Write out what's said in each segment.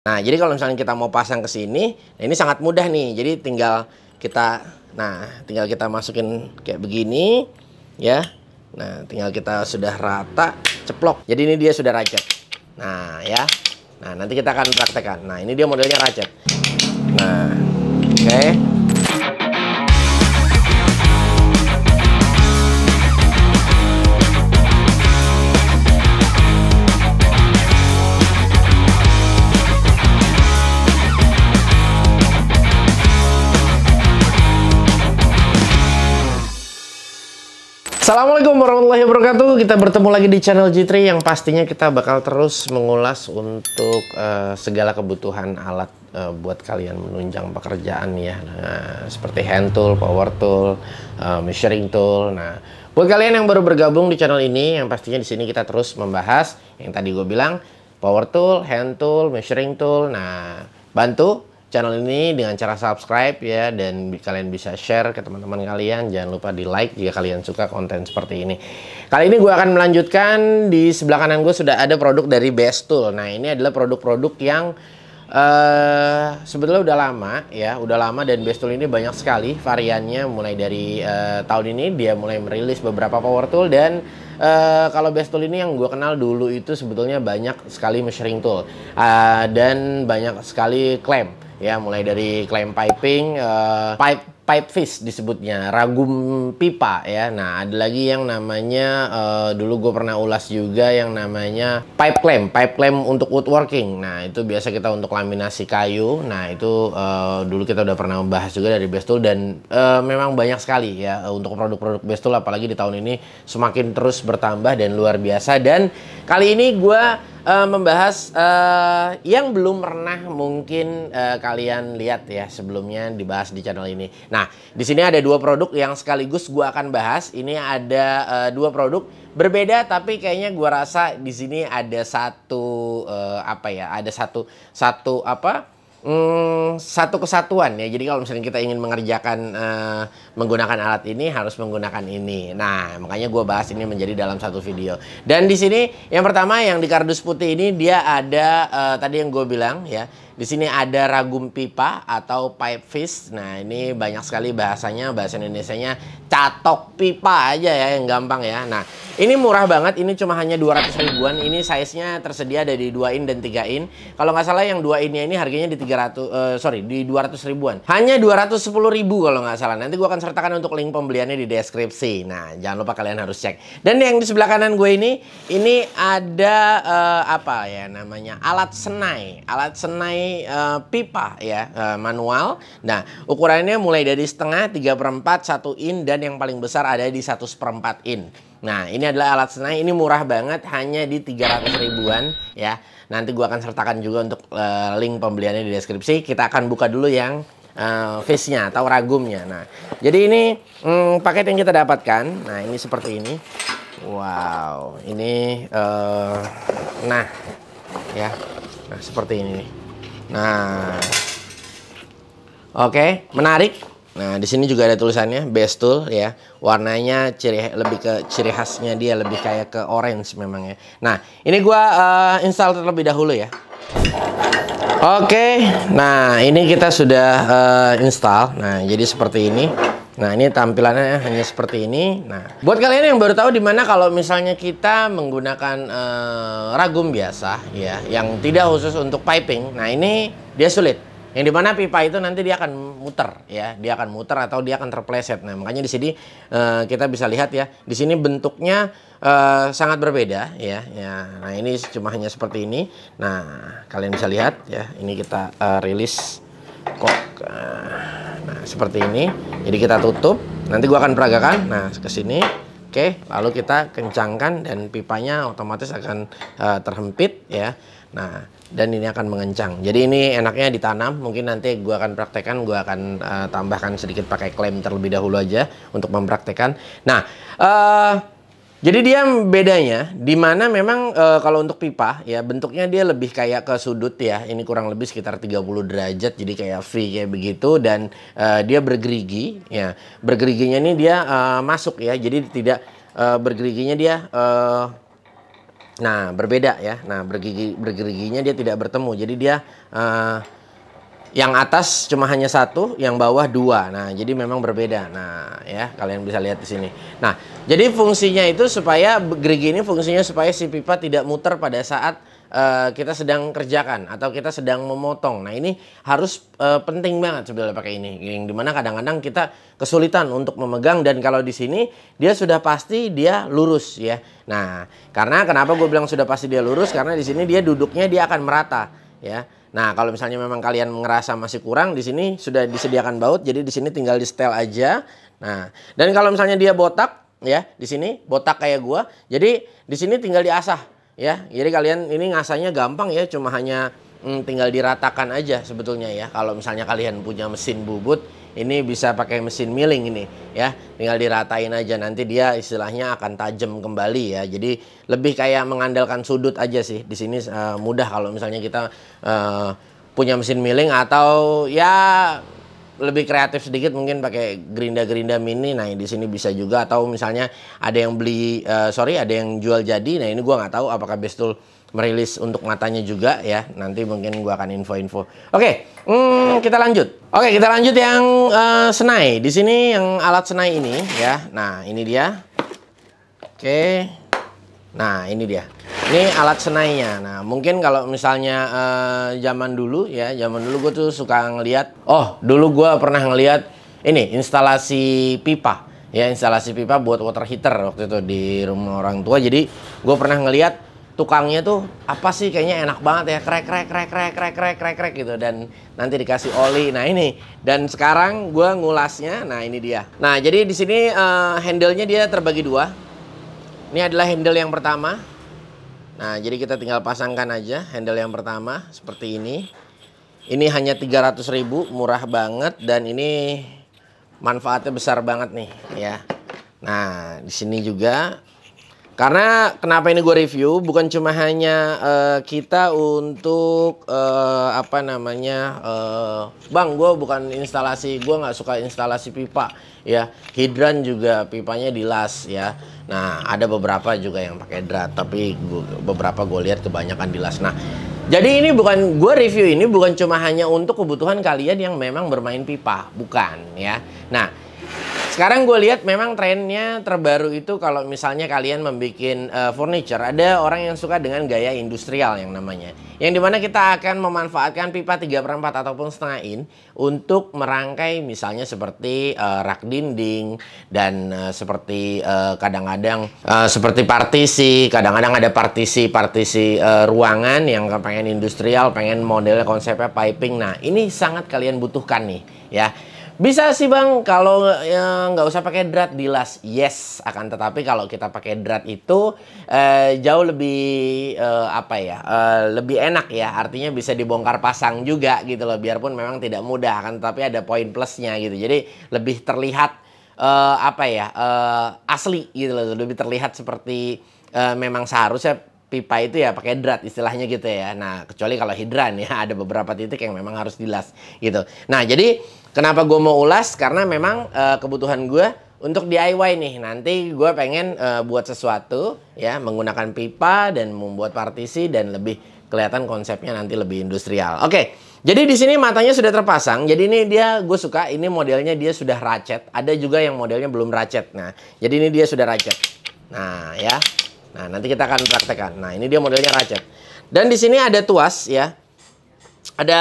Nah, jadi kalau misalnya kita mau pasang ke sini, nah ini sangat mudah nih. Jadi tinggal kita masukin kayak begini, ya. Nah, tinggal kita sudah rata, ceplok. Jadi ini dia sudah racet. Nah, ya. Nah, nanti kita akan praktekkan. Nah, ini dia modelnya racet. Nah, oke. Assalamualaikum warahmatullahi wabarakatuh. Kita bertemu lagi di channel G3 yang pastinya kita bakal terus mengulas untuk segala kebutuhan alat buat kalian menunjang pekerjaan ya. Nah, seperti hand tool, power tool, measuring tool. Nah, buat kalian yang baru bergabung di channel ini, yang pastinya di sini kita terus membahas yang tadi gue bilang, power tool, hand tool, measuring tool. Nah, bantu channel ini dengan cara subscribe ya, dan kalian bisa share ke teman-teman kalian. Jangan lupa di like jika kalian suka konten seperti ini. Kali ini gue akan melanjutkan. Di sebelah kanan gue sudah ada produk dari Best Tool. Nah, ini adalah produk-produk yang sebetulnya udah lama ya, dan Best Tool ini banyak sekali variannya. Mulai dari tahun ini dia mulai merilis beberapa power tool, dan kalau Best Tool ini yang gue kenal dulu itu sebetulnya banyak sekali measuring tool dan banyak sekali clamp ya, mulai dari clamp piping, pipe fish disebutnya, ragum pipa ya. Nah, ada lagi yang namanya dulu gue pernah ulas juga yang namanya pipe clamp untuk woodworking. Nah, itu biasa kita untuk laminasi kayu. Nah, itu dulu kita udah pernah membahas juga dari Best Tool, dan memang banyak sekali ya untuk produk-produk Best Tool, apalagi di tahun ini semakin terus bertambah dan luar biasa. Dan kali ini gue membahas yang belum pernah mungkin kalian lihat ya sebelumnya dibahas di channel ini. Nah, di sini ada dua produk yang sekaligus gue akan bahas. Ini ada dua produk berbeda, tapi kayaknya gue rasa di sini ada satu satu kesatuan ya. Jadi kalau misalnya kita ingin mengerjakan menggunakan alat ini, harus menggunakan ini. Nah, makanya gue bahas ini menjadi dalam satu video. Dan di sini yang pertama, yang di kardus putih ini, dia ada tadi yang gue bilang ya, di sini ada ragum pipa atau pipe fish. Nah, ini banyak sekali bahasanya, bahasa Indonesianya catok pipa aja ya, yang gampang ya. Nah, ini murah banget, ini cuma hanya 200 ribuan. Ini size-nya tersedia ada di 2 in dan 3 in. Kalau nggak salah yang 2 in-nya ini harganya di 200 ribuan. Hanya 210 ribu kalau nggak salah. Nanti gue akan sertakan untuk link pembeliannya di deskripsi. Nah, jangan lupa kalian harus cek. Dan yang di sebelah kanan gue ini ada apa ya namanya, alat senai pipa ya, manual. Nah, ukurannya mulai dari setengah, 3/4, 1 in, dan yang paling besar ada di 1/4 in. Nah, ini adalah alat senai, ini murah banget, hanya di 300 ribuan ya. Nanti gua akan sertakan juga untuk link pembeliannya di deskripsi. Kita akan buka dulu yang fish-nya atau ragumnya. Nah, jadi ini paket yang kita dapatkan. Nah, ini seperti ini. Wow, ini nah ya. Nah, seperti ini nih. Nah, oke, menarik. Nah, di sini juga ada tulisannya Best Tool ya. Warnanya lebih ke ciri khasnya, dia lebih kayak ke orange memang ya. Nah, ini gua install terlebih dahulu ya. Oke, nah ini kita sudah install. Nah, jadi seperti ini. Nah, ini tampilannya hanya seperti ini. Nah, buat kalian yang baru tahu di mana kalau misalnya kita menggunakan ragum biasa ya, yang tidak khusus untuk piping. Nah, ini dia sulit. Yang dimana pipa itu nanti dia akan muter ya, dia akan muter atau dia akan terpleset. Nah, makanya di sini kita bisa lihat ya, di sini bentuknya sangat berbeda ya. Nah, ini cuma hanya seperti ini. Nah, kalian bisa lihat ya, ini kita rilis kok. Nah, seperti ini. Jadi kita tutup. Nanti gua akan peragakan. Nah, ke sini. Oke, lalu kita kencangkan dan pipanya otomatis akan terhempit ya. Nah, dan ini akan mengencang. Jadi ini enaknya ditanam. Mungkin nanti gue akan praktekkan. Gue akan tambahkan sedikit pakai klem terlebih dahulu aja untuk mempraktekkan. Nah, jadi dia bedanya di mana memang kalau untuk pipa ya, bentuknya dia lebih kayak ke sudut ya. Ini kurang lebih sekitar 30 derajat. Jadi kayak V kayak begitu, dan dia bergerigi ya. Bergeriginya ini dia masuk ya. Jadi tidak bergeriginya dia Nah, berbeda ya. Nah, bergeriginya dia tidak bertemu. Jadi dia yang atas cuma hanya satu, yang bawah dua. Nah, jadi memang berbeda. Nah, ya kalian bisa lihat di sini. Nah, jadi fungsinya itu supaya gerigi ini fungsinya supaya si pipa tidak muter pada saat kita sedang kerjakan atau kita sedang memotong. Nah, ini harus penting banget sebenarnya pakai ini. Yang dimana kadang-kadang kita kesulitan untuk memegang, dan kalau di sini dia sudah pasti dia lurus ya. Nah, karena kenapa gue bilang sudah pasti dia lurus? Karena di sini dia duduknya dia akan merata ya. Nah, kalau misalnya memang kalian ngerasa masih kurang, di sini sudah disediakan baut, jadi di sini tinggal di setel aja. Nah, dan kalau misalnya dia botak ya, di sini botak kayak gua, jadi di sini tinggal diasah ya. Jadi kalian ini ngasahnya gampang ya, cuma hanya tinggal diratakan aja sebetulnya ya. Kalau misalnya kalian punya mesin bubut, ini bisa pakai mesin milling ini ya, tinggal diratain aja, nanti dia istilahnya akan tajam kembali ya. Jadi lebih kayak mengandalkan sudut aja sih di sini. Mudah kalau misalnya kita punya mesin milling, atau ya lebih kreatif sedikit mungkin pakai gerinda-gerinda mini. Nah, di sini bisa juga, atau misalnya ada yang beli ada yang jual jadi. Nah, ini gua nggak tahu apakah Bestul merilis untuk matanya juga ya. Nanti mungkin gua akan info-info. Oke, kita lanjut. Oke, kita lanjut yang senai. Di sini yang alat senai ini ya. Nah, ini dia. Oke. Nah, ini dia. Ini alat senainya. Nah, mungkin kalau misalnya zaman dulu ya, zaman dulu gue tuh suka ngelihat. Oh, dulu gue pernah ngelihat ini instalasi pipa. Ya, instalasi pipa buat water heater waktu itu di rumah orang tua. Jadi gue pernah ngelihat tukangnya tuh apa sih, kayaknya enak banget ya, krek gitu, dan nanti dikasih oli. Nah, ini, dan sekarang gue ngulasnya. Nah, ini dia. Nah, jadi di sini handle-nya dia terbagi dua. Ini adalah handle yang pertama. Nah, jadi kita tinggal pasangkan aja handle yang pertama seperti ini. Ini hanya 300.000, murah banget, dan ini manfaatnya besar banget nih ya. Nah, di sini juga, karena kenapa ini gue review, bukan cuma hanya kita untuk Bang, gue bukan instalasi, gue nggak suka instalasi pipa ya. Hidran juga pipanya dilas ya. Nah, ada beberapa juga yang pakai drat, tapi beberapa gue lihat kebanyakan dilas. Nah, jadi ini bukan, gue review ini bukan cuma hanya untuk kebutuhan kalian yang memang bermain pipa, bukan ya. Nah, sekarang gue lihat memang trennya terbaru itu kalau misalnya kalian membuat furniture, ada orang yang suka dengan gaya industrial yang namanya. Yang dimana kita akan memanfaatkan pipa 3/4 ataupun setengah in untuk merangkai misalnya seperti rak dinding, dan seperti kadang-kadang seperti partisi. Kadang-kadang ada partisi ruangan yang pengen industrial, pengen modelnya konsepnya piping. Nah, ini sangat kalian butuhkan nih ya. Bisa sih Bang, kalau nggak usah pakai drat dilas, yes. Akan tetapi kalau kita pakai drat itu jauh lebih lebih enak ya. Artinya bisa dibongkar pasang juga gitu loh, biarpun memang tidak mudah. Akan tetapi ada poin plusnya gitu. Jadi lebih terlihat asli gitu loh, lebih terlihat seperti memang seharusnya pipa itu ya pakai drat istilahnya gitu ya. Nah, kecuali kalau hidran ya, ada beberapa titik yang memang harus dilas gitu. Nah, jadi kenapa gue mau ulas? Karena memang kebutuhan gue untuk DIY nih. Nanti gue pengen buat sesuatu ya, menggunakan pipa dan membuat partisi, dan lebih kelihatan konsepnya nanti lebih industrial. Oke, jadi di sini matanya sudah terpasang. Jadi ini dia, gue suka ini modelnya dia sudah ratchet. Ada juga yang modelnya belum ratchet. Nah, jadi ini dia sudah ratchet. Nah ya. Nah, nanti kita akan praktekkan. Nah, ini dia modelnya ratchet. Dan di sini ada tuas ya. Ada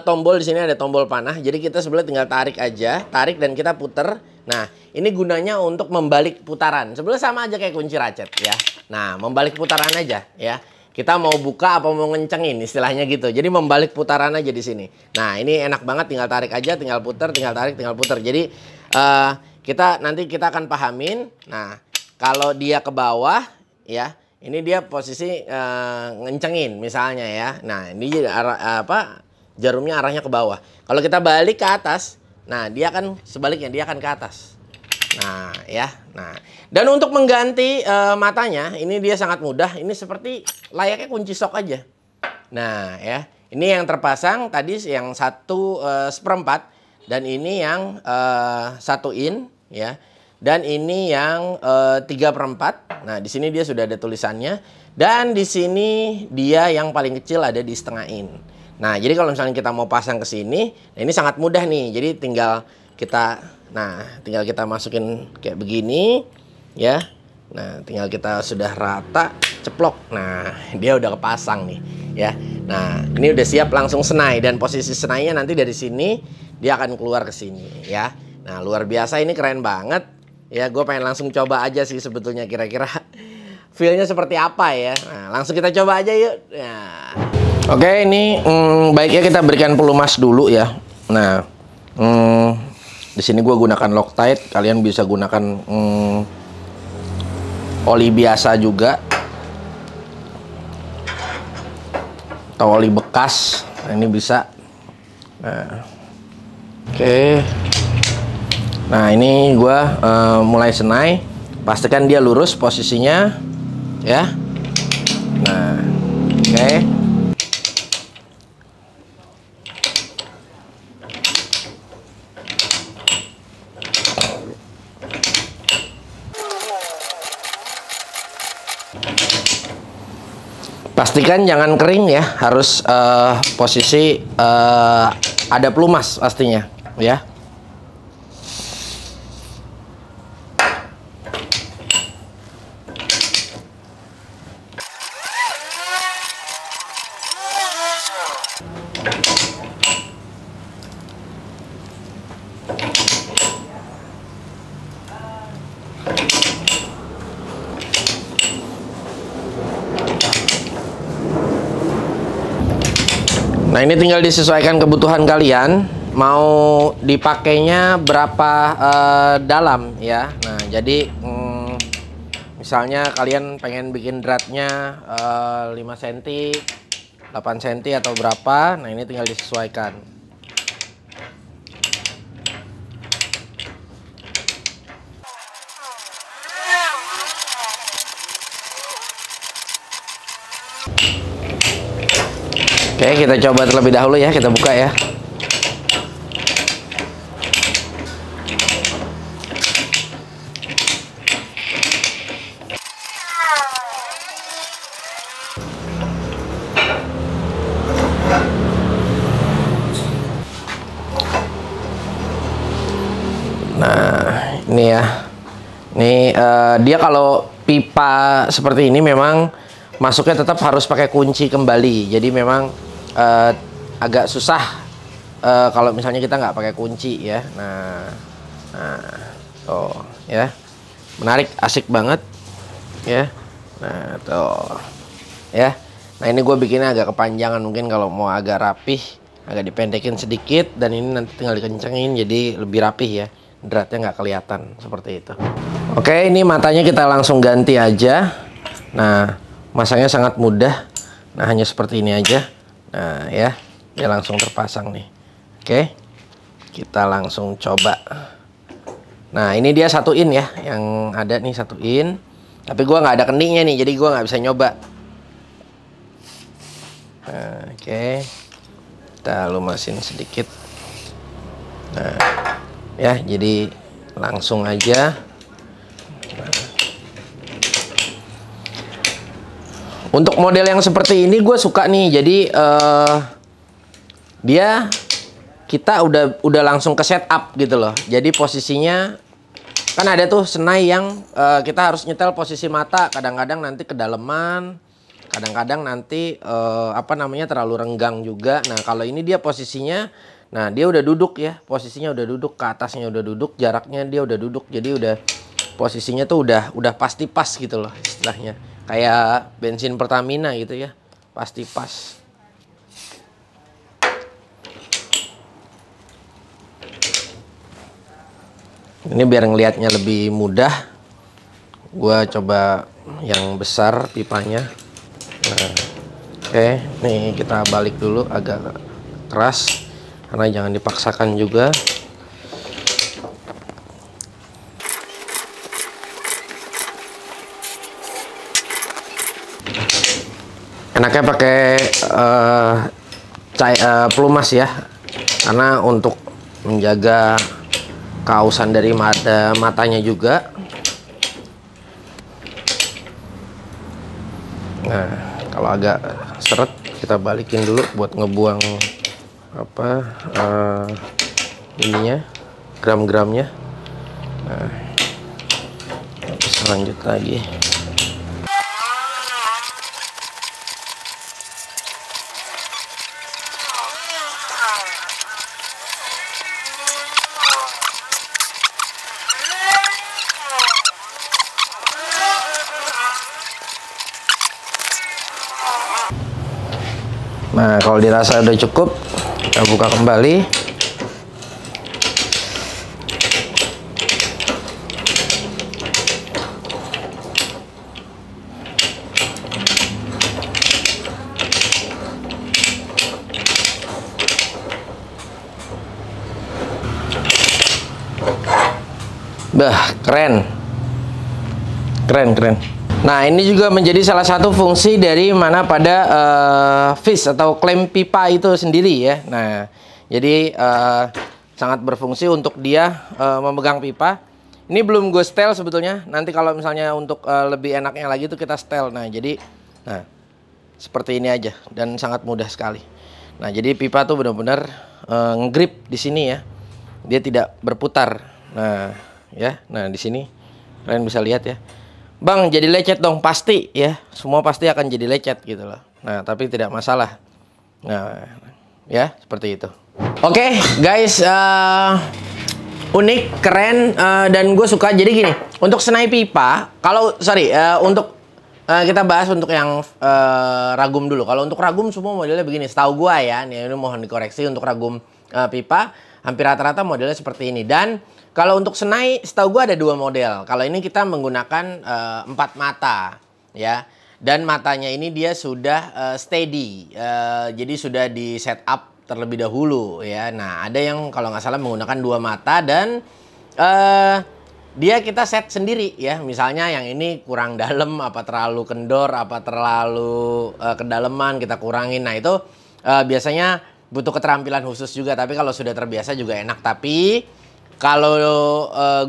tombol di sini, ada tombol panah. Jadi kita sebenarnya tinggal tarik aja, tarik dan kita puter. Nah, ini gunanya untuk membalik putaran. Sebenarnya sama aja kayak kunci ratchet ya. Nah, membalik putaran aja ya. Kita mau buka apa mau ngencengin istilahnya gitu. Jadi membalik putaran aja di sini. Nah, ini enak banget, tinggal tarik aja, tinggal puter, tinggal tarik, tinggal puter. Jadi nanti kita akan pahamin. Nah, kalau dia ke bawah ya, ini dia posisi ngencengin misalnya ya. Nah, ini jarumnya arahnya ke bawah. Kalau kita balik ke atas, nah dia akan sebaliknya, dia akan ke atas. Nah ya, nah, dan untuk mengganti matanya ini dia sangat mudah. Ini seperti layaknya kunci sok aja. Nah ya, ini yang terpasang tadi yang 1/4 dan ini yang 1 in ya. Dan ini yang 3/4. Nah, di sini dia sudah ada tulisannya. Dan di sini dia yang paling kecil ada di setengah in. Nah, jadi kalau misalnya kita mau pasang ke sini, nah ini sangat mudah nih. Jadi tinggal kita masukin kayak begini, ya. Nah, tinggal kita sudah rata, ceplok. Nah, dia udah kepasang nih, ya. Nah, ini udah siap langsung senai, dan posisi senainya nanti dari sini dia akan keluar ke sini, ya. Nah, luar biasa, ini keren banget. Ya, gue pengen langsung coba aja sih sebetulnya kira-kira feel-nya seperti apa ya. Nah, langsung kita coba aja yuk. Nah. Oke, ini baiknya kita berikan pelumas dulu ya. Nah, di sini gue gunakan Loctite. Kalian bisa gunakan oli biasa juga, atau oli bekas. Nah, ini bisa. Nah, oke. Nah, ini gue mulai senai. Pastikan dia lurus posisinya, ya. Nah, oke. Pastikan jangan kering ya, harus posisi ada pelumas pastinya, ya. Nah, ini tinggal disesuaikan kebutuhan kalian, mau dipakainya berapa dalam ya. Nah, jadi misalnya kalian pengen bikin dratnya 5 cm, 8 cm atau berapa. Nah, ini tinggal disesuaikan. Oke, kita coba terlebih dahulu ya, kita buka ya. Nah, ini ya. Ini dia kalau pipa seperti ini memang masuknya tetap harus pakai kunci kembali. Jadi memang agak susah kalau misalnya kita nggak pakai kunci ya. Nah, tuh ya, menarik, asik banget ya. Nah, tuh ya. Nah, ini gue bikinnya agak kepanjangan, mungkin kalau mau agak rapih agak dipendekin sedikit, dan ini nanti tinggal dikencengin jadi lebih rapih ya. Dratnya nggak kelihatan seperti itu. Oke, ini matanya kita langsung ganti aja. Nah, masangnya sangat mudah. Nah, hanya seperti ini aja. Nah, ya, dia langsung terpasang nih. Oke, kita langsung coba. Nah, ini dia 1 in ya, yang ada nih 1 in. Tapi gua nggak ada keningnya nih, jadi gua nggak bisa nyoba. Nah, oke, kita lumasin sedikit. Nah, ya, jadi langsung aja. Untuk model yang seperti ini gue suka nih. Jadi kita udah langsung ke setup gitu loh. Jadi posisinya kan ada tuh senai yang kita harus nyetel posisi mata. Kadang-kadang nanti kedalaman, kadang-kadang nanti terlalu renggang juga. Nah, kalau ini dia posisinya, nah dia udah duduk ya. Posisinya udah duduk, ke atasnya udah duduk, jaraknya dia udah duduk. Jadi udah posisinya tuh udah pasti pas gitu loh istilahnya. Kayak bensin Pertamina gitu ya, pasti pas. Ini biar ngelihatnya lebih mudah, gua coba yang besar pipanya. Nah, oke, nih kita balik dulu agak keras, karena jangan dipaksakan juga. Enaknya pakai pelumas ya, karena untuk menjaga kausan dari matanya juga. Nah, kalau agak seret kita balikin dulu buat ngebuang apa ininya, gram-gramnya. Nah, bisa lanjut lagi. Nah, kalau dirasa udah cukup, kita buka kembali. Bah, keren. Keren. Nah, ini juga menjadi salah satu fungsi dari mana pada fish atau klem pipa itu sendiri ya. Nah, jadi sangat berfungsi untuk dia memegang pipa. Ini belum gue setel sebetulnya. Nanti kalau misalnya untuk lebih enaknya lagi tuh kita setel. Nah, jadi seperti ini aja dan sangat mudah sekali. Nah, jadi pipa tuh benar-benar ngegrip di sini ya. Dia tidak berputar. Nah, ya. Nah, di sini kalian bisa lihat ya. Bang, jadi lecet dong, pasti ya. Semua pasti akan jadi lecet gitu loh. Nah, tapi tidak masalah. Nah, ya seperti itu. Oke, guys, unik, keren, dan gue suka. Jadi gini, untuk senai pipa, kalau untuk kita bahas untuk yang ragum dulu. Kalau untuk ragum semua modelnya begini. Setahu gue ya, ini mohon dikoreksi untuk ragum pipa, hampir rata-rata modelnya seperti ini. Dan kalau untuk senai, setahu gue ada 2 model. Kalau ini kita menggunakan 4 mata, ya. Dan matanya ini dia sudah steady, jadi sudah di setup terlebih dahulu, ya. Nah, ada yang kalau nggak salah menggunakan 2 mata dan dia kita set sendiri, ya. Misalnya yang ini kurang dalam, apa terlalu kendor, apa terlalu kedalaman, kita kurangin. Nah, itu biasanya butuh keterampilan khusus juga. Tapi kalau sudah terbiasa juga enak. Tapi kalau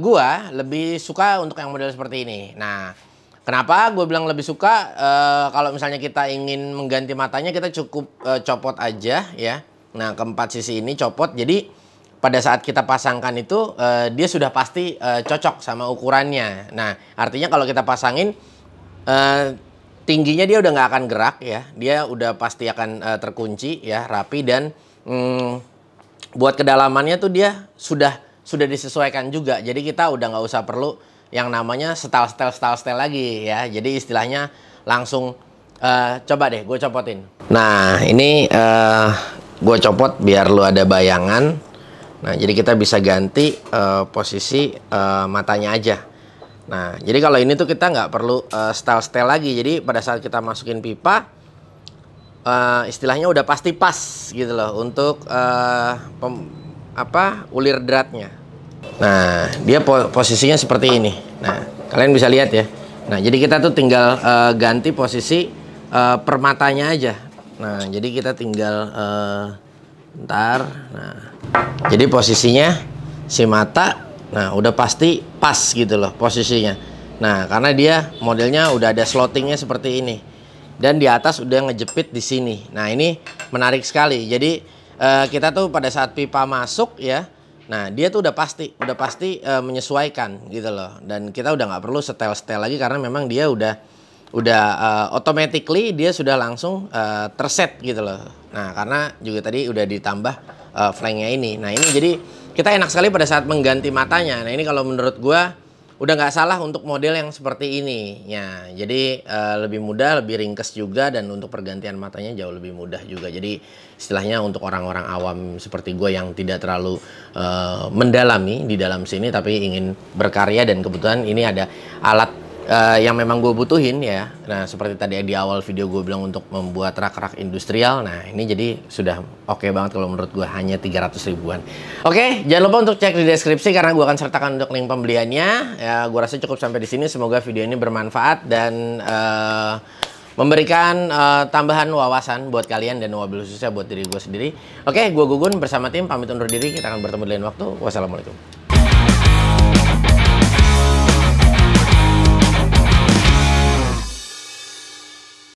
gua lebih suka untuk yang model seperti ini. Nah, kenapa gue bilang lebih suka? Kalau misalnya kita ingin mengganti matanya, kita cukup copot aja ya. Nah, keempat sisi ini copot. Jadi pada saat kita pasangkan itu dia sudah pasti cocok sama ukurannya. Nah, artinya kalau kita pasangin tingginya dia udah nggak akan gerak ya. Dia udah pasti akan terkunci ya, rapi, dan buat kedalamannya tuh dia sudah disesuaikan juga. Jadi kita udah nggak usah perlu yang namanya setel lagi ya. Jadi istilahnya langsung coba deh gue copotin. Nah, ini gue copot biar lu ada bayangan. Nah, jadi kita bisa ganti posisi matanya aja. Nah, jadi kalau ini tuh kita nggak perlu setel lagi. Jadi pada saat kita masukin pipa, istilahnya udah pasti pas gitu loh untuk ulir dratnya. Nah, dia posisinya seperti ini. Nah, kalian bisa lihat ya. Nah, jadi kita tuh tinggal ganti posisi per matanya aja. Nah, jadi kita tinggal bentar. Nah, jadi posisinya si mata, nah udah pasti pas gitu loh posisinya. Nah, karena dia modelnya udah ada slottingnya seperti ini. Dan di atas udah ngejepit di sini. Nah, ini menarik sekali. Jadi kita tuh pada saat pipa masuk ya, nah dia tuh udah pasti menyesuaikan gitu loh. Dan kita udah nggak perlu setel lagi karena memang dia udah automatically dia sudah langsung terset gitu loh. Nah, karena juga tadi udah ditambah flanknya ini. Nah, ini jadi kita enak sekali pada saat mengganti matanya. Nah, ini kalau menurut gua udah nggak salah untuk model yang seperti ini ya. Jadi lebih mudah, lebih ringkes juga, dan untuk pergantian matanya jauh lebih mudah juga. Jadi istilahnya untuk orang-orang awam seperti gue yang tidak terlalu mendalami di dalam sini tapi ingin berkarya, dan kebetulan ini ada alat yang memang gue butuhin ya. Nah, seperti tadi di awal video gue bilang untuk membuat rak-rak industrial. Nah, ini jadi sudah oke banget kalau menurut gue, hanya 300 ribuan. Oke, jangan lupa untuk cek di deskripsi karena gue akan sertakan untuk link pembeliannya. Ya, gue rasa cukup sampai di sini. Semoga video ini bermanfaat dan memberikan tambahan wawasan buat kalian, dan wabil khususnya buat diri gue sendiri. Oke, gue Gugun bersama tim pamit undur diri. Kita akan bertemu di lain waktu. Wassalamualaikum.